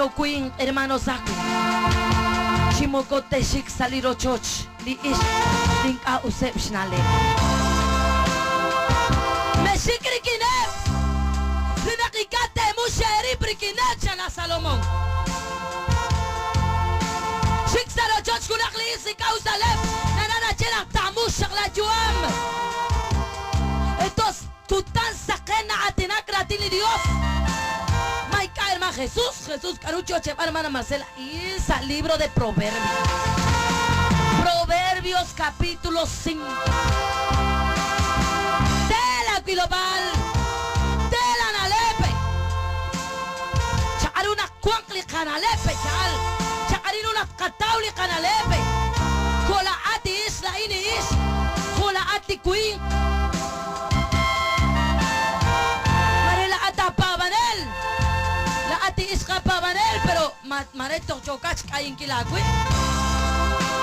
hermano Queen, hermano Zaki. Chimokote shik saliro choch, li ish, link a usep shnale. Meshikri kinef, linakikate musheri prikinet shana Salomon. Shik salo choch kunak li isi kausa lef, nanana chenak tamush shakla juam. Entonces, tú tan saqena atinak ratili Dios. Hermano Jesús, Carucho, Chepa, hermana Marcela, y el libro de Proverbios. Proverbios capítulo 5. Tela global, tela nalepe. Chacaruna cuancli canalepe, chacarina catauli canalepe. Cola ati is, la ini is, cola ati queen. Marela atapabanel. Ati iskapa manel pero mareto chokach kain kilakwi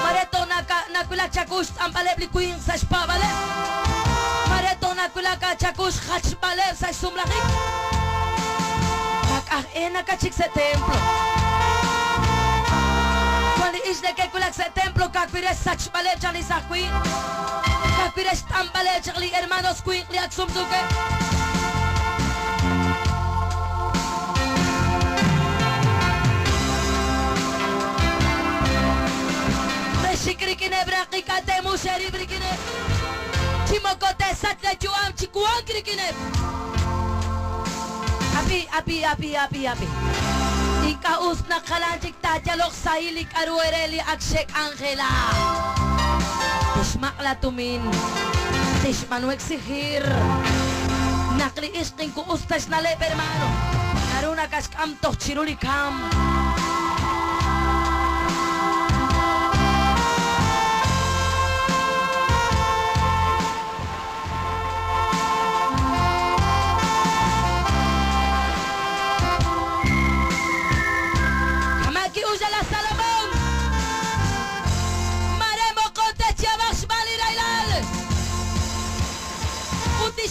mareto nakula chakush ampalebli queen sa spavale mareto nakula ka chakush khachbale sa sumlahi ena kachik se templo cuando isne que kulak se templo kakwires sachbale chali sa queen kakwires tambale chali hermanos queen li aksumzuke. Shikrikine brakikate musheri brikine chimokote satle juam chikuan krikine api ika usna khalanchik tajalok saili karuereli akshek angela tishmakla tumin tishmanu exigir nakli iskin ku ustash nale hermano naruna kashkam toch chiruli kam.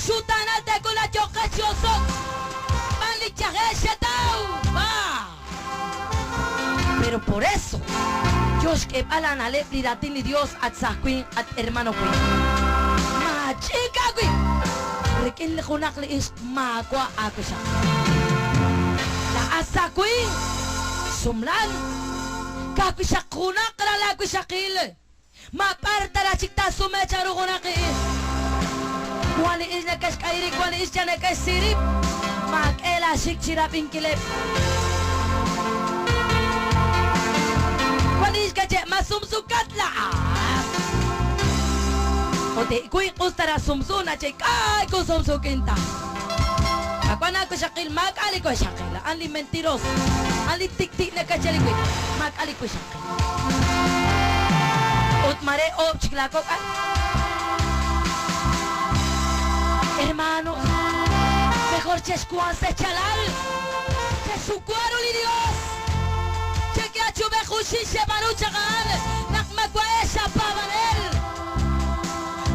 Shutanate con la chocachoso pero por eso Dios que palan a lepli datini Dios at saquin at hermano queen ma chica queen rekin le kunakli is magwa ako siya la asaquin sumlan kako siya kunak la ko siya kile ma parta la chikta sumecharu kunaki Wali is na kas kairik, wali is na kas sirip. Mag-ela sikchirap inkilip. Wali is kache masumsukat laas. Ote kuy kustara sumsu na che kay ko sumsukinta. Akwana ko shakil mag-ali ko shakil. Anli mentiros. Anli tik-tik na kachalik. Mag-ali ko shakil. Ot mare o chiklako ka. Hermano, mejor chescuanse chalal, que su cuero li Dios, que ha hecho mejushi se manuchagan, nakmagwaesha pavanel,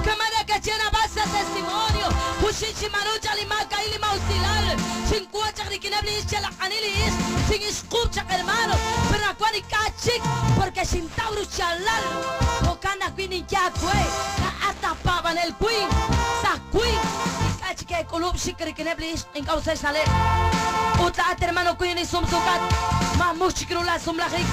que maneka chena basa testimonio, hushi manucha limaka ili mausilal, sin cuacha ni kinabli is chala anilis, sin escucha hermano, pero acuani kachik, porque sin taurus chalal, o kana quini ya fue, na ata pavanel queen, sa queen. Que kulub shikri kineblis in kauses nale utla at hermano queen sumsukat ma mushkrula sumlahik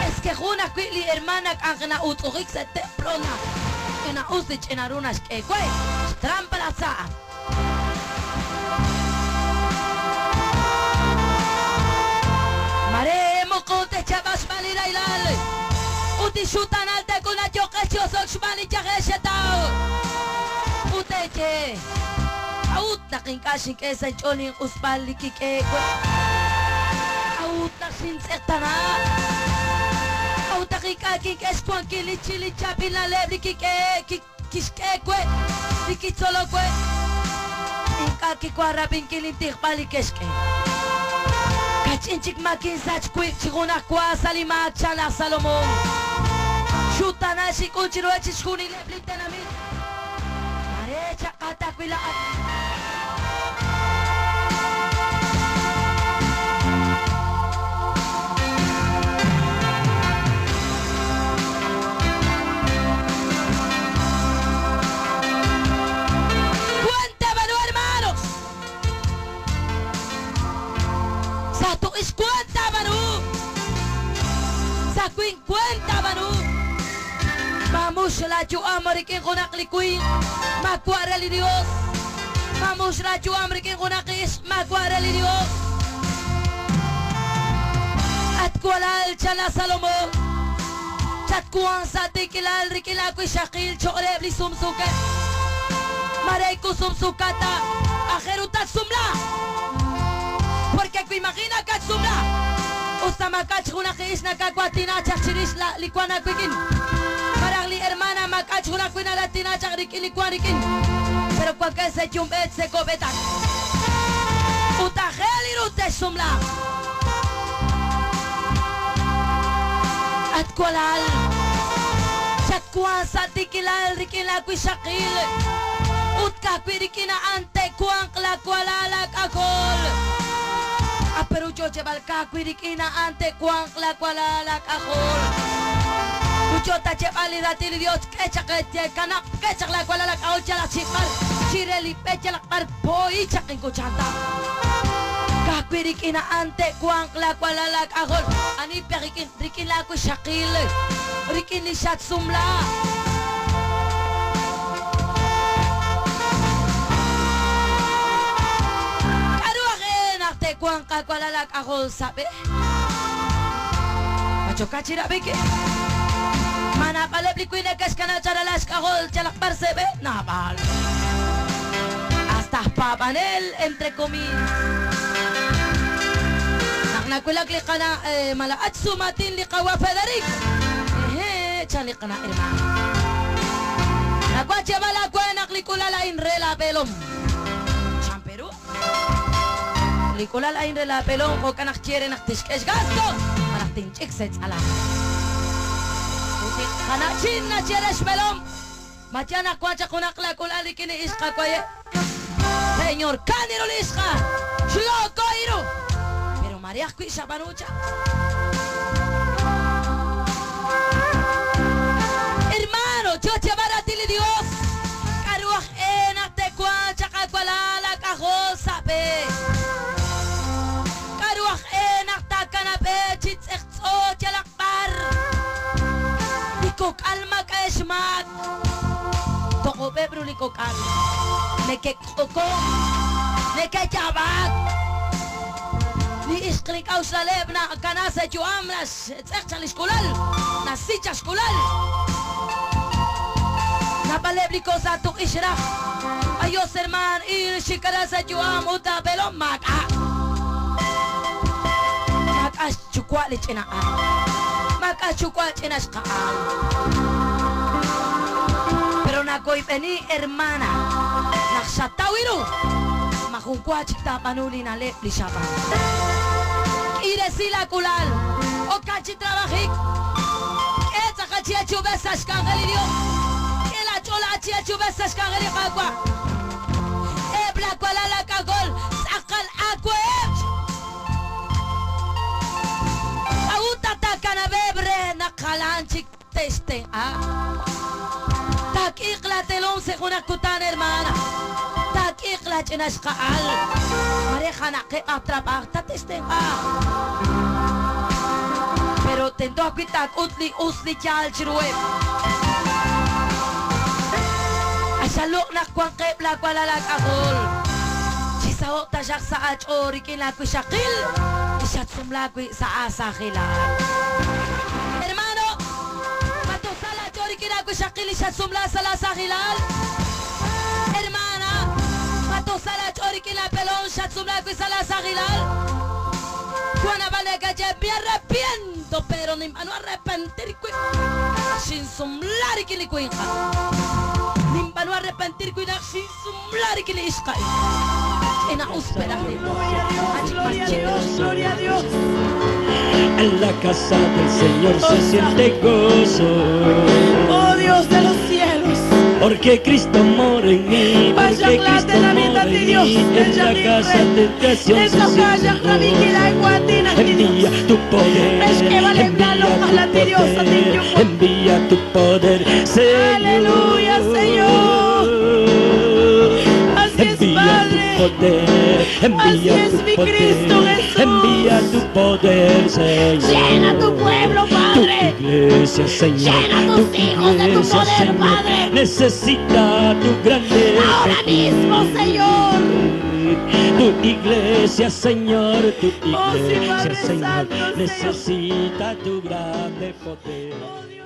es que juna quili hermana angna uturik se templona ena usich enarunas que kwe trampa la saa Kote chavas malira ilal uti shutan alte kuna chokacho soxmani chageshetao uteche aut nakin kashin kesa choling uspali kike aut nakin sertana aut nakin kakin keskwan kili chili chapila lebri kike kiske kwe dikitsolo kwe inkaki kwa rabin kilin tikpali keske Chinchik makin sach quick chiguna kwa salima chala Salomon Shutana shikunchiro chishkuni lebli tenamit Chakata kwilaan. Cuéntamelo, hermanos. Satu is cuéntamelo. Sa 50 manu. Vamos la yo american con akliquin. Macuara Dios. Vamos la yo american con akis. Macuara Dios. At kualal chala Salomo. Chat kuan sa tikilal rikila ko shakil chorebli sumsuke. Marei ko sumsukata. Ajeruta sumla. Porque que imagina que sumla. Ustama kach una que es na kakwatina chachiris la likuana kwikin. Paragli hermana makach una kwina latina chakrikin likuanikin. Pero cualquier se chumbet se cobetan. Utajel y rute sumla. At kualal. Chakwan sa tikilal rikin la kwishakil. Utka kwirikina ante kuang la kualala kakol. Pero yo lleva el caco y riquina ante cuan la cuala la cajol. Yo te lleva el datil Dios que echa que te cana que echa la cuala la cajol ya la chipar. Chireli pecha la par poi chakin kuchanta. Caco y riquina ante cuan la cuala la cajol. Ani perikin riquin la kushakil. Riquin li shatsumla. Kuang kakwalala kahol sabi. Machokachira beke. Mana palebli kuine kaskana charalas kahol chalak parsebe. Nabal. Hasta papanel entre comillas. Naknakulag likana malaat sumatin likawa Federico. Chalikana hermano. Nakwache bala kuenak likulala inrela pelom. Champeru. Likulal ayn rela pelong ko kanak chere nak tishkesh gasto manak tinchik sets ala utik kanak chin na cheresh pelong machana kwacha kunak la kulali kini iska koye señor kaniro liska shloko iru pero María kuisha banucha hermano yo te baratili Dios karuach enak te kwacha kakwalala kaho sabe enak takana pechit ekso jalakbar likok alma kaeshmat toko pebru likok al neke koko neke jabat ni isklik aus lalebna kanasa juamras ekchal eskolal nasicha eskolal napalebli cosa tu ishrah ayos herman ir shikarasa juam uta belom maka Makas chukwa le chinaan. Makas chukwa chinas kaan. Pero nakoy peni hermana. Naksatawiru. Makungkwa chikta panuli na lepli shaba. Ire sila kulal. O kachi trabajik. Eza kachia chubesas kangeli dio. Ela chola chia chubesas kangeli kagwa. Ebla kwala la kagol. Sakal akwe. Kana bebre nakalanchik teste takikla telon se kuna kutan hermana takikla chinas kaal mareja na que atrapar teste pero tento akitak utli usli chal chirue asalok na kwang kebla kwala la kahol chisao tajak sa achori kila kushakil isat sumlakwi sa asakila hermano matosala chori kila kushakil isat sumla sa asakilal hermana matosala chori kila pelon isat sumlakwi sa asakilal cuana vale que me arrepiento pero ni mano arrepentir sin sumlar kili kuinka ni mano arrepentir kuina sin sumlar kili iska en la úspera de gloria a Dios. En la casa del Señor se siente gozo. Oh Dios de los cielos. Porque Cristo mora en mí, porque Cristo mora en mí, en la casa de oración envía tu poder, envía tu poder, Señor. Aleluya, Señor. Así es, Padre. Envía tu mi poder, Cristo Jesús. envía tu poder, Señor. Llena tu pueblo, Padre. Tu iglesia, Señor. Llena tus hijos de tu poder, Señor, Padre. necesita tu grande Ahora mismo, Señor. Tu iglesia, Señor, tu iglesia, Padre Señor, Santo, Señor. necesita tu grande poder. Oh, Dios.